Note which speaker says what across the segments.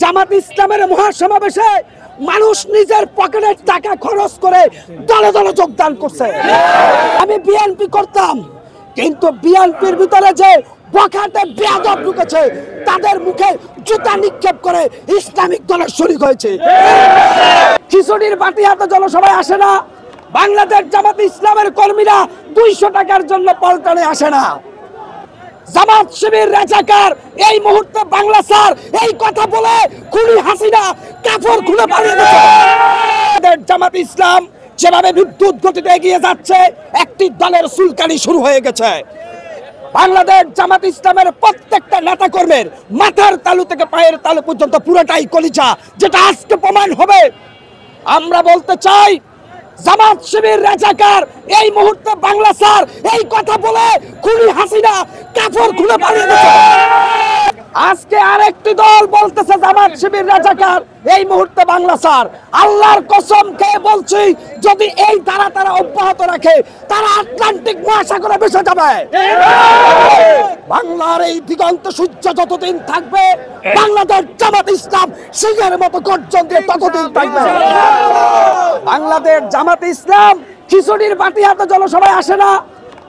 Speaker 1: জামাত ইসলামের মহাসমাবেশে মানুষ নিজের পকেটের টাকা খরচ করে দলে দলে যোগদান করছে। আমি বিএনপি করতাম, কিন্তু বিএনপির ভিতরে যে বখাটে বেয়াদব ঢুকেছে তাদের মুখে জুতা নিক্ষেপ করে ইসলামিক দলের শরীক হয়েছে। খিচুড়ির বাটি হাতে জনসভায় আসে না, বাংলাদেশ জামাত ইসলামের কর্মীরা 200 টাকার জন্য পল্টনে আসে না। জামাত শিবির রাজাকার এই মুহূর্তে বাংলা স্যার এই কথা বলে খুনি হাসিনা কাপড় খুলে পালিয়ে গেছে। জামাত ইসলাম যেভাবে বিদ্যুৎ গতিতে এগিয়ে যাচ্ছে, একটি দলের সুলকানি শুরু হয়ে গেছে। বাংলাদেশ জামাত ইসলামের প্রত্যেকটা নেতা কর্মীর মাথার তালু থেকে পায়ের তালু পর্যন্ত পুরোটাই কলিজা, যেটা আজকে প্রমাণ হবে। আমরা বলতে চাই, জামাত শিবির রাজাকার এই মুহূর্তে বাংলা স্যার এই কথা বলে খুনি হাসিনা কাপড় খুলে পালিয়ে গেছে। আজকে আরেকটি দল বলতেছে জামাত শিবির রাজাকার এই মুহূর্তে বাংলা স্যার। আল্লাহর কসম খেয়ে বলছি, যদি এই ধারা তারা অব্যাহত রাখে তারা আটলান্টিক মহাসাগরে ভেসে যাবে। বাংলার এই দিগন্ত সূর্য যতদিন থাকবে, বাংলাদেশ জামাত ইসলাম সিংহের মতো গর্জন দিয়ে ততদিন থাকবে। বাংলাদেশ জামাত ইসলাম খিচুড়ির বাটি হাতে জনসভায় আসে না,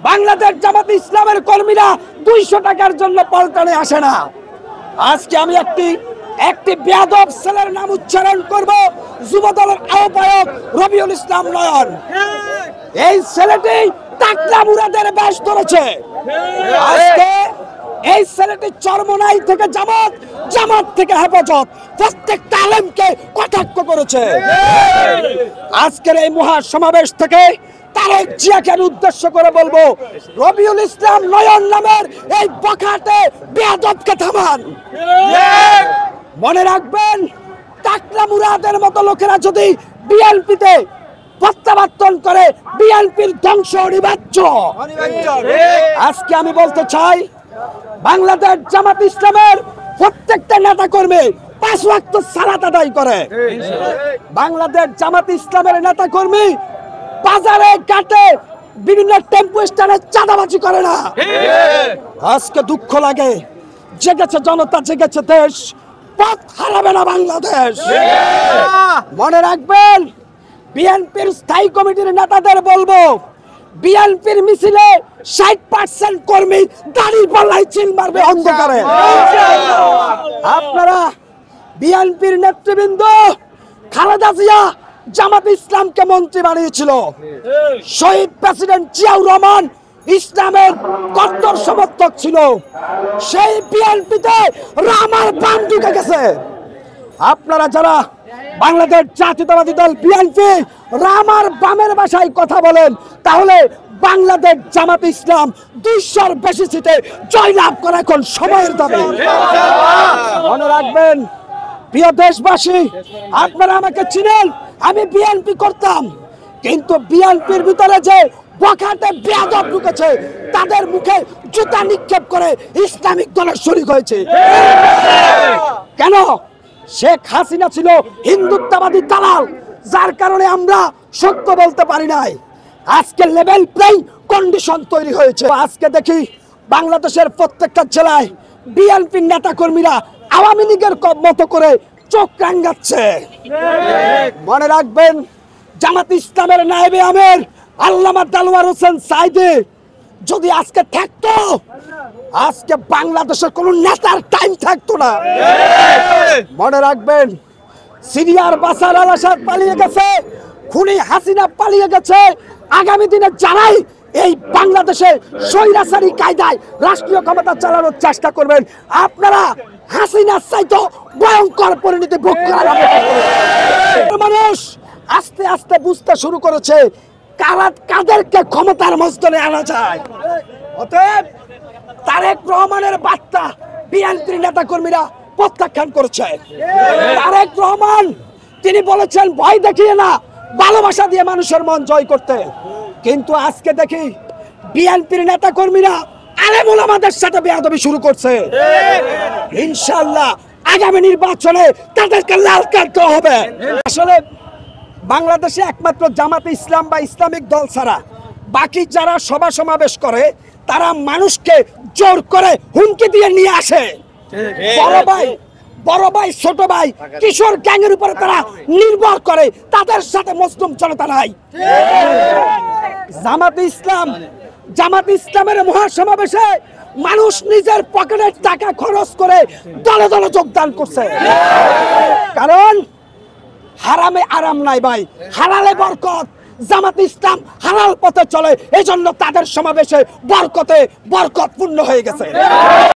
Speaker 1: বাংলাদেশ জামাত ইসলামের কর্মীরা 200 টাকার জন্য পল্টনে আসে না। আজকে আমি একটি বেয়াদব ছেলের নাম উচ্চারণ করব, যুবদলের আহ্বায়ক রবিউল ইসলাম নয়ন। এই ছেলেটি টাকলা মুরাদের বেশ ধরেছে। আজকে এই ছেলেটি চরমনাই থেকে জামাত, জামাত থেকে হেফাজত, প্রত্যেকটা আলেমকে কটাক্ষ করেছে। আজকের এই মহাসমাবেশ থেকে তারেক জিয়াকে উদ্দেশ্য করে বলবো, রবিউল ইসলাম নয়ন নামের এই বখাটে বেয়াদবকে থামান। মনে রাখবেন, টাকলা মুরাদের মতো লোকেরা যদি বিএনপিতে প্রত্যাবর্তন করে, বিএনপির ধ্বংস অনিবার্য। আজকে আমি বলতে চাই, বাংলাদেশ জামাত ইসলামের প্রত্যেকটা নেতা কর্মী 5 ওয়াক্ত সালাত আদায় করে। বাংলাদেশ জামাত ইসলামের নেতা কর্মী বাজারে ঘাটে বিভিন্ন টেম্পো স্ট্যান্ডে চাঁদাবাজি করে না। আজকে দুঃখ লাগে, জেগেছে জনতা, জেগেছে দেশ, পথ হারাবে না বাংলাদেশ। মনে রাখবেন, বিএনপির স্থায়ী কমিটির নেতাদের বলবো, বিএনপির মিছিলে 60% কর্মী দাড়ি পাল্লাই চিল মারবে অন্ধকারে। আপনারা বিএনপির নেতৃবৃন্দ, খালেদা জিয়া জামাত ইসলামকে মন্ত্রী বানিয়েছিল, শহীদ প্রেসিডেন্ট জিয়াউর রহমান ইসলামের কট্টর সমর্থক ছিল। সেই বিএনপিতে রামার বাম ঢুকে গেছে। আপনারা যারা বাংলাদেশ জাতীয়তাবাদী দল বিএনপি রামার বামের ভাষায় কথা বলেন, তাহলে বাংলাদেশ জামাত ইসলাম 200-র বেশি সিটে জয়লাভ করা এখন সময়ের দাবি। মনে রাখবেন, প্রিয় দেশবাসী, আপনারা আমাকে চিনেন, আমি বিএনপি করতাম, কিন্তু বিএনপির ভিতরে যে বখাটে বেয়াদব ঢুকেছে তাদের মুখে জুতা নিক্ষেপ করে ইসলামিক দলের শরীক হয়েছে। কেন? শেখ হাসিনা ছিল হিন্দুত্ববাদী দালাল, যার কারণে আমরা সত্য বলতে পারি নাই। আজকে লেভেল প্লেইং কন্ডিশন তৈরি হয়েছে। আজকে দেখি বাংলাদেশের প্রত্যেকটা জেলায় বিএনপির নেতা কর্মীরা আওয়ামী লীগের মতো করে চোখ রাঙাচ্ছে। মনে রাখবেন, জামাত ইসলামের নায়েবে আমির আল্লামা দেলোয়ার হোসেন সাঈদী যদি আজকে থাকতো, আজকে বাংলাদেশের কোন নেতার টাইম থাকতো না। মনে রাখবেন, সিরিয়ার বাশার আল আসাদ পালিয়ে গেছে, খুনি হাসিনা পালিয়ে গেছে। আগামী দিনে যারাই এই বাংলাদেশে স্বৈরাচারী কায়দায় রাষ্ট্রীয় ক্ষমতা চালানোর চেষ্টা করবেন, আপনারা হাসিনার চাইতে ভয়ঙ্কর পরিণতি ভোগ করার মানুষ আস্তে আস্তে বুঝতে শুরু করেছে কাদেরকে ক্ষমতার মসনদে আনা যায়। অতএব তারেক রহমানের বার্তা বিএনপির নেতা কর্মীরা প্রত্যাখ্যান করেছে। তারেক রহমান তিনি বলেছেন, ভয় দেখিয়ে না, ভালোবাসা দিয়ে মানুষের মন জয় করতে। কিন্তু আজকে দেখি বিএনপির নেতা কর্মীরা আলেম ওলামাদের সাথে বেয়াদবি শুরু করছে। ইনশাআল্লাহ আগামী নির্বাচনে তাদেরকে লাল কার্ড দেওয়া হবে। আসলে বাংলাদেশে একমাত্র জামাতে ইসলাম বা ইসলামিক দল ছাড়া বাকি যারা সভা সমাবেশ করে তারা মানুষকে জোর করে হুমকি দিয়ে নিয়ে আসে। বড় ভাই ছোট ভাই কিশোর গ্যাংয়ের উপরে তারা নির্ভর করে, তাদের সাথে মুসলিম জনতা নাই। জামাত ইসলামের মহাসমাবেশে মানুষ নিজের পকেটের টাকা খরচ করে দলে দলে যোগদান করছে, কারণ হারামে আরাম নাই ভাই, হালালে বরকত। জামাত ইসলাম হালাল পথে চলে, এই জন্য তাদের সমাবেশে বরকতে বরকত পূর্ণ হয়ে গেছে।